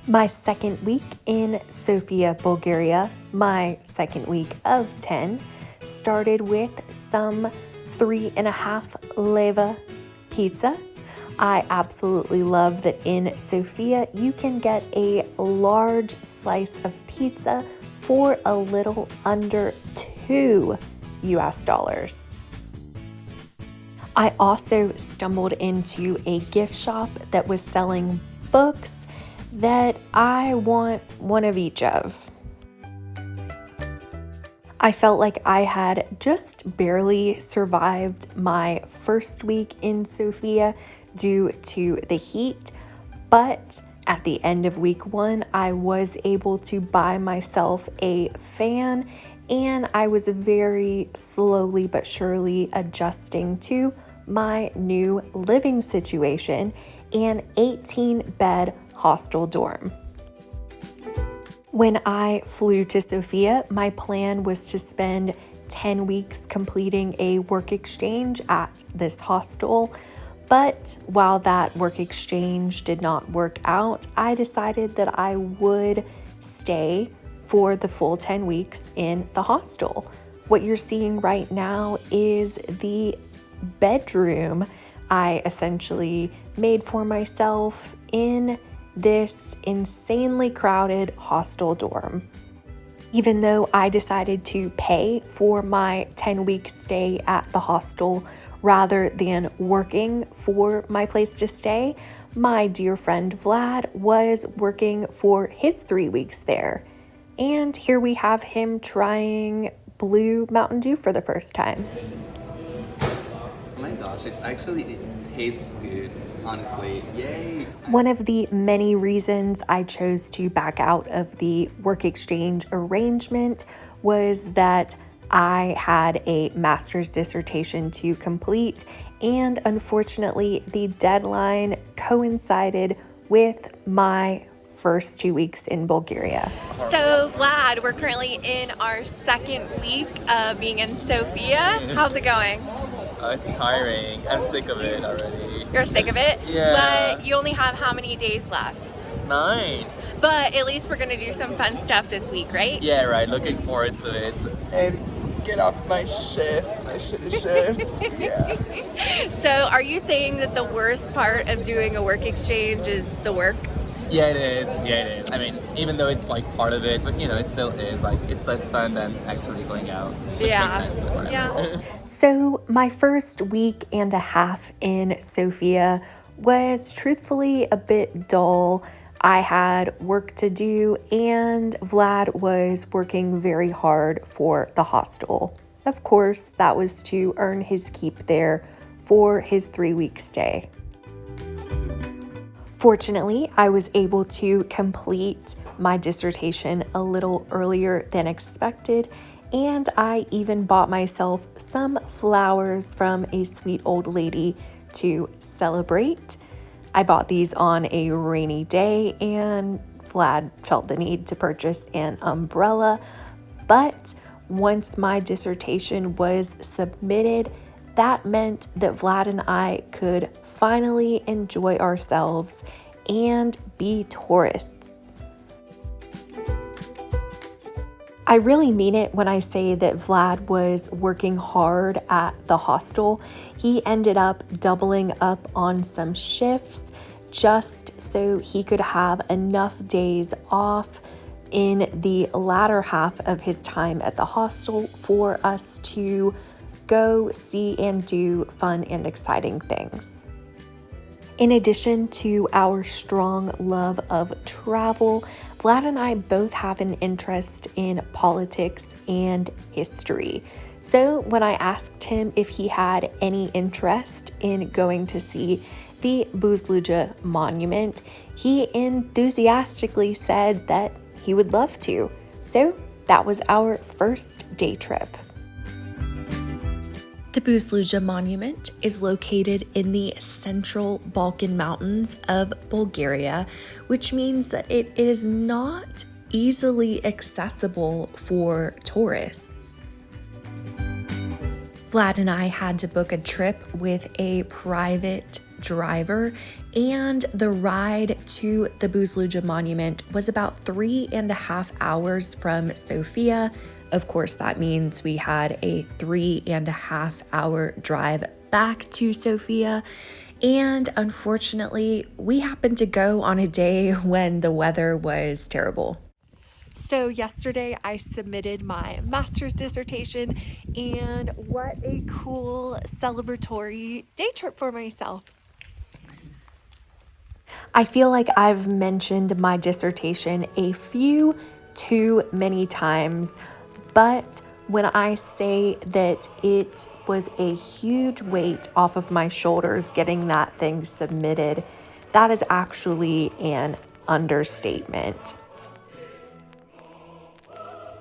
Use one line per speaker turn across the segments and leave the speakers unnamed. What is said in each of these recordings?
My second week in Sofia, Bulgaria, my second week of 10, started with some 3.5 leva pizza. I absolutely love that in Sofia you can get a large slice of pizza for a little under $2. I also stumbled into a gift shop that was selling books that I want one of each of. I felt like I had just barely survived my first week in Sofia due to the heat, but at the end of week 1, I was able to buy myself a fan, and I was very slowly but surely adjusting to my new living situation, an 18-bed hostel dorm. When I flew to Sofia, my plan was to spend 10 weeks completing a work exchange at this hostel. But while that work exchange did not work out, I decided that I would stay for the full 10 weeks in the hostel. What you're seeing right now is the bedroom I essentially made for myself in this insanely crowded hostel dorm. Even though I decided to pay for my 10-week stay at the hostel rather than working for my place to stay, my dear friend Vlad was working for his 3 weeks there. And here we have him trying blue Mountain Dew for the first time.
Oh my gosh, it tastes good. Honestly, yay.
One of the many reasons I chose to back out of the work exchange arrangement was that I had a master's dissertation to complete, and unfortunately, the deadline coincided with my first 2 weeks in Bulgaria.
So Vlad, we're currently in our second week of being in Sofia. How's it going?
It's tiring. I'm sick of it already.
You're sick of it?
Yeah.
But you only have how many days left?
9.
But at least we're gonna do some fun stuff this week, right?
Yeah, right. Looking forward to it. And get off my shifts. My shitty shifts. Yeah.
So are you saying that the worst part of doing a work exchange is the work?
Yeah, it is. Yeah, it is. I mean, even though it's like part of it, but you know, it still is. Like, it's less fun than actually going out. Which makes sense, but whatever.
Yeah.
So my first week and a half in Sofia was truthfully a bit dull. I had work to do, and Vlad was working very hard for the hostel. Of course, that was to earn his keep there for his 3-week stay. Fortunately, I was able to complete my dissertation a little earlier than expected, and I even bought myself some flowers from a sweet old lady to celebrate. I bought these on a rainy day, and Vlad felt the need to purchase an umbrella, but once my dissertation was submitted, that meant that Vlad and I could finally enjoy ourselves and be tourists. I really mean it when I say that Vlad was working hard at the hostel. He ended up doubling up on some shifts just so he could have enough days off in the latter half of his time at the hostel for us to go see and do fun and exciting things. In addition to our strong love of travel, Vlad and I both have an interest in politics and history. So when I asked him if he had any interest in going to see the Buzludzha Monument, he enthusiastically said that he would love to. So that was our first day trip. The Buzludzha Monument is located in the central Balkan Mountains of Bulgaria, which means that it is not easily accessible for tourists. Vlad and I had to book a trip with a private driver, and the ride to the Buzludzha Monument was about 3.5 hours from Sofia. Of course, that means we had a 3.5 hour drive back to Sofia. And unfortunately, we happened to go on a day when the weather was terrible. So yesterday I submitted my master's dissertation, and what a cool celebratory day trip for myself. I feel like I've mentioned my dissertation a few too many times, but when I say that it was a huge weight off of my shoulders getting that thing submitted, that is actually an understatement.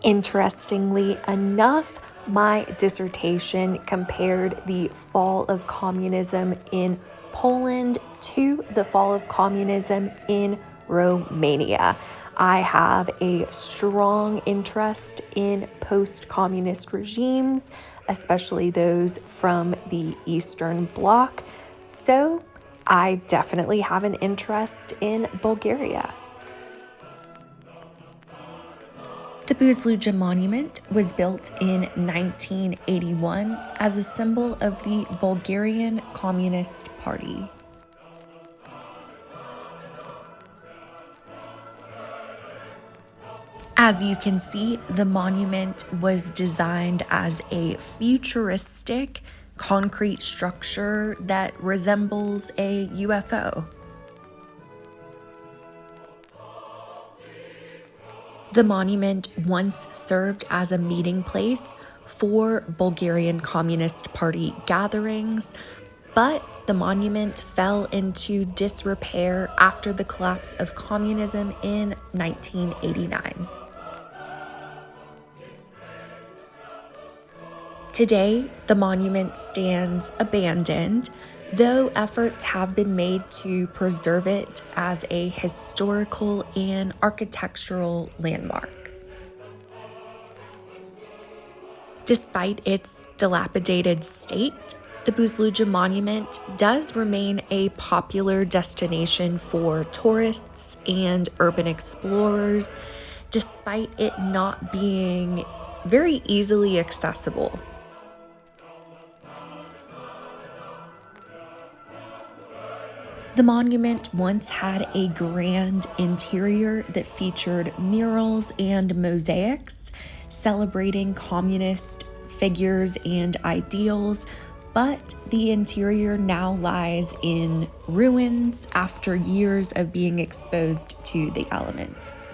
Interestingly enough, my dissertation compared the fall of communism in Poland to the fall of communism in Romania. I have a strong interest in post-communist regimes, especially those from the Eastern Bloc, so I definitely have an interest in Bulgaria. The Buzludzha Monument was built in 1981 as a symbol of the Bulgarian Communist Party. As you can see, the monument was designed as a futuristic concrete structure that resembles a UFO. The monument once served as a meeting place for Bulgarian Communist Party gatherings, but the monument fell into disrepair after the collapse of communism in 1989. Today, the monument stands abandoned, though efforts have been made to preserve it as a historical and architectural landmark. Despite its dilapidated state, the Buzludzha Monument does remain a popular destination for tourists and urban explorers, despite it not being very easily accessible. The monument once had a grand interior that featured murals and mosaics celebrating communist figures and ideals, but the interior now lies in ruins after years of being exposed to the elements.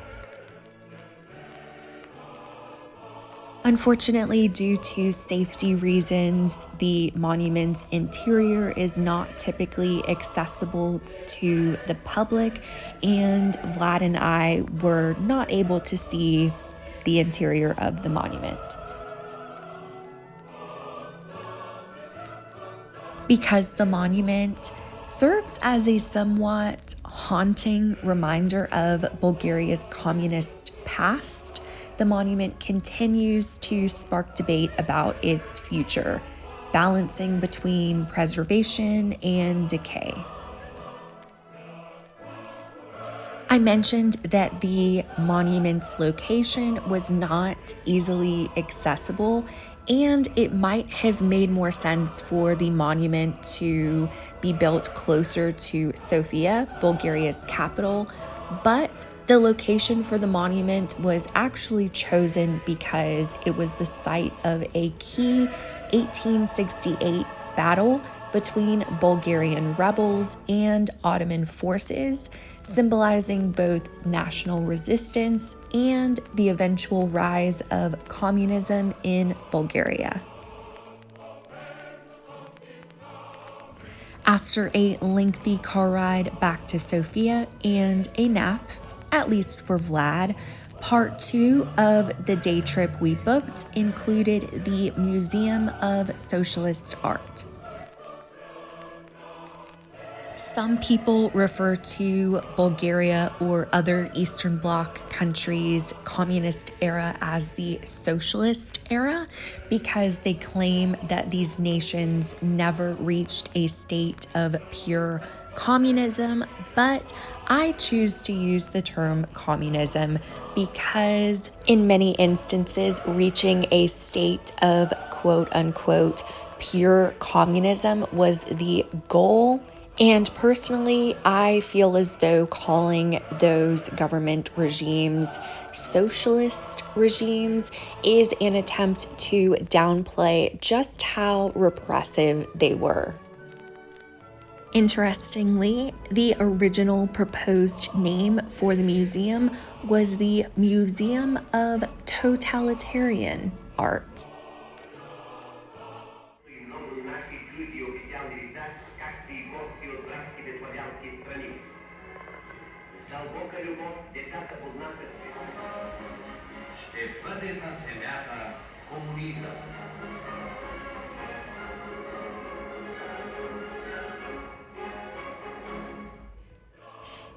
Unfortunately, due to safety reasons, the monument's interior is not typically accessible to the public, and Vlad and I were not able to see the interior of the monument. Because the monument serves as a somewhat haunting reminder of Bulgaria's communist past, the monument continues to spark debate about its future, balancing between preservation and decay. I mentioned that the monument's location was not easily accessible, and it might have made more sense for the monument to be built closer to Sofia, Bulgaria's capital, but the location for the monument was actually chosen because it was the site of a key 1868 battle between Bulgarian rebels and Ottoman forces, symbolizing both national resistance and the eventual rise of communism in Bulgaria. After a lengthy car ride back to Sofia and a nap, at least for Vlad, part 2 of the day trip we booked included the Museum of Socialist Art. Some people refer to Bulgaria or other Eastern Bloc countries' communist era as the socialist era because they claim that these nations never reached a state of pure communism, but I choose to use the term communism because in many instances, reaching a state of quote unquote pure communism was the goal. And personally, I feel as though calling those government regimes socialist regimes is an attempt to downplay just how repressive they were. Interestingly, the original proposed name for the museum was the Museum of Totalitarian Art.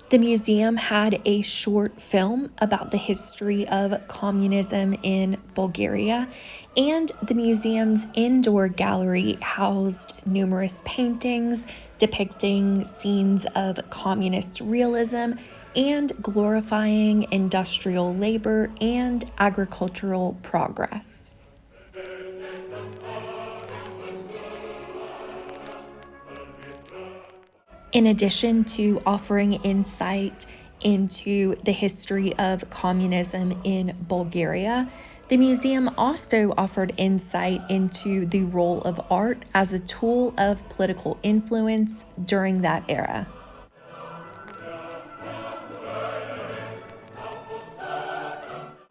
The museum had a short film about the history of communism in Bulgaria, and the museum's indoor gallery housed numerous paintings depicting scenes of communist realism and glorifying industrial labor and agricultural progress. In addition to offering insight into the history of communism in Bulgaria, the museum also offered insight into the role of art as a tool of political influence during that era.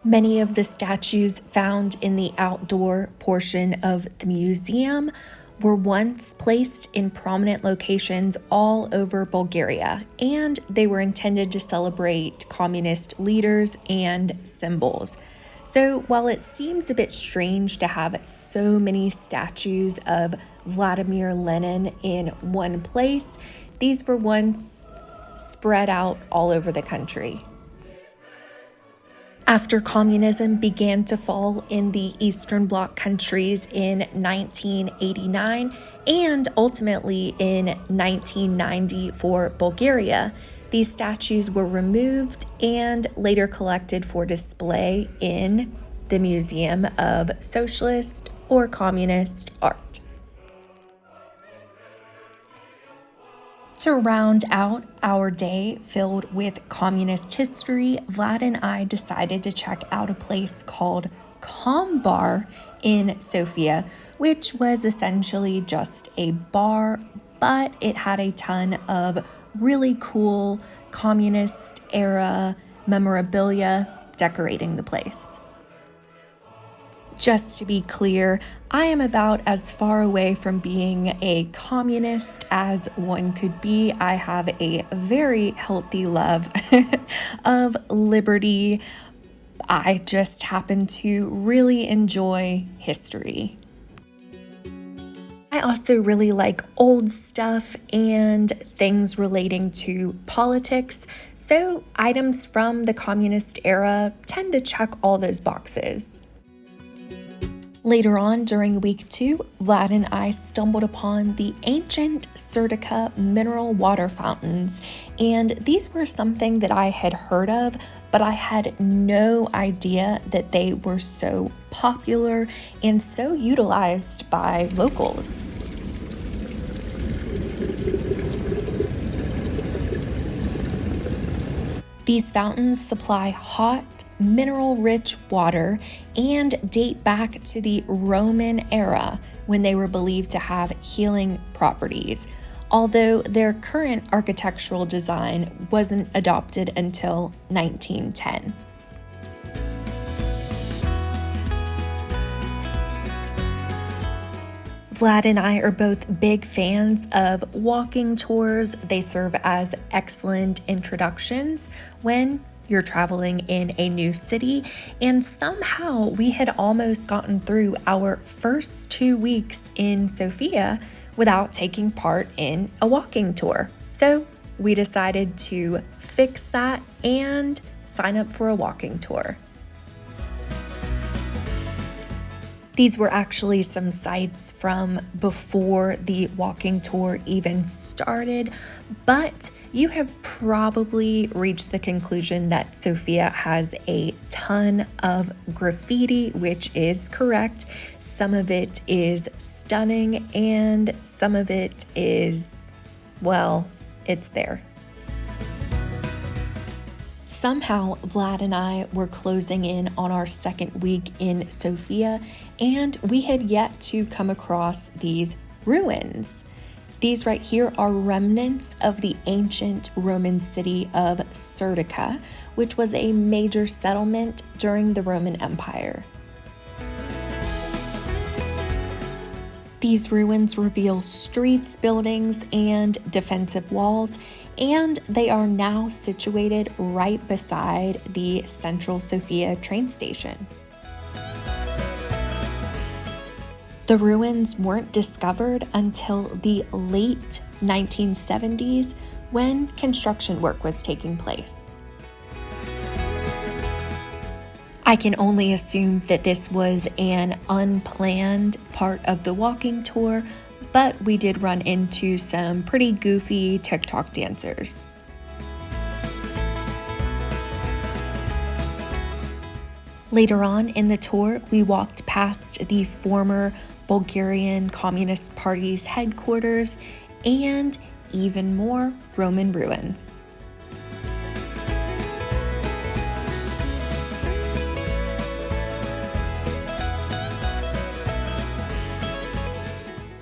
Many of the statues found in the outdoor portion of the museum were once placed in prominent locations all over Bulgaria, and they were intended to celebrate communist leaders and symbols. So while it seems a bit strange to have so many statues of Vladimir Lenin in one place, these were once spread out all over the country. After communism began to fall in the Eastern Bloc countries in 1989 and ultimately in 1990 for Bulgaria, these statues were removed and later collected for display in the Museum of Socialist or Communist Art. To round out our day filled with communist history, Vlad and I decided to check out a place called Calm Bar in Sofia, which was essentially just a bar, but it had a ton of really cool communist era memorabilia decorating the place. Just to be clear, I am about as far away from being a communist as one could be. I have a very healthy love of liberty. I just happen to really enjoy history. I also really like old stuff and things relating to politics, so items from the communist era tend to check all those boxes. Later on during week 2, Vlad and I stumbled upon the ancient Serdica mineral water fountains, and these were something that I had heard of, but I had no idea that they were so popular and so utilized by locals. These fountains supply hot, mineral-rich water and date back to the Roman era when they were believed to have healing properties, although their current architectural design wasn't adopted until 1910. Vlad and I are both big fans of walking tours. They serve as excellent introductions when you're traveling in a new city, and somehow we had almost gotten through our first 2 weeks in Sofia without taking part in a walking tour. So we decided to fix that and sign up for a walking tour. These were actually some sites from before the walking tour even started, but you have probably reached the conclusion that Sofia has a ton of graffiti, which is correct. Some of it is stunning and some of it is, well, it's there. Somehow, Vlad and I were closing in on our second week in Sofia, and we had yet to come across these ruins. These right here are remnants of the ancient Roman city of Serdica, which was a major settlement during the Roman Empire. These ruins reveal streets, buildings, and defensive walls, and they are now situated right beside the Central Sofia train station. The ruins weren't discovered until the late 1970s when construction work was taking place. I can only assume that this was an unplanned part of the walking tour, but we did run into some pretty goofy TikTok dancers. Later on in the tour, we walked past the former Bulgarian Communist Party's headquarters and even more Roman ruins.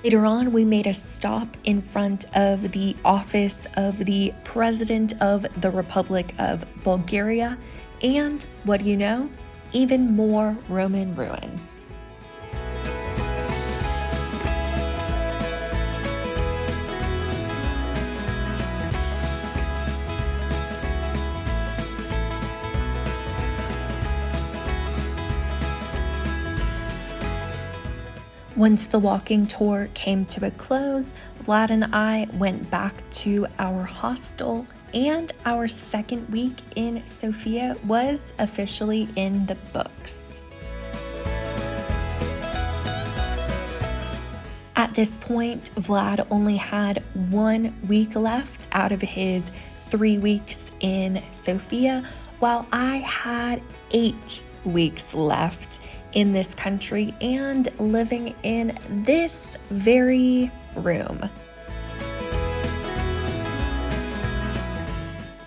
Later on, we made a stop in front of the office of the President of the Republic of Bulgaria, and what do you know? Even more Roman ruins. Once the walking tour came to a close, Vlad and I went back to our hostel, and our second week in Sofia was officially in the books. At this point, Vlad only had 1 week left out of his 3 weeks in Sofia, while I had 8 weeks left in this country and living in this very room.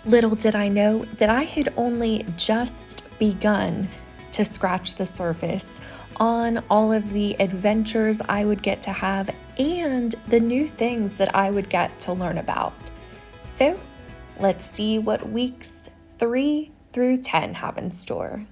Little did I know that I had only just begun to scratch the surface on all of the adventures I would get to have and the new things that I would get to learn about. So let's see what weeks 3 through 10 have in store.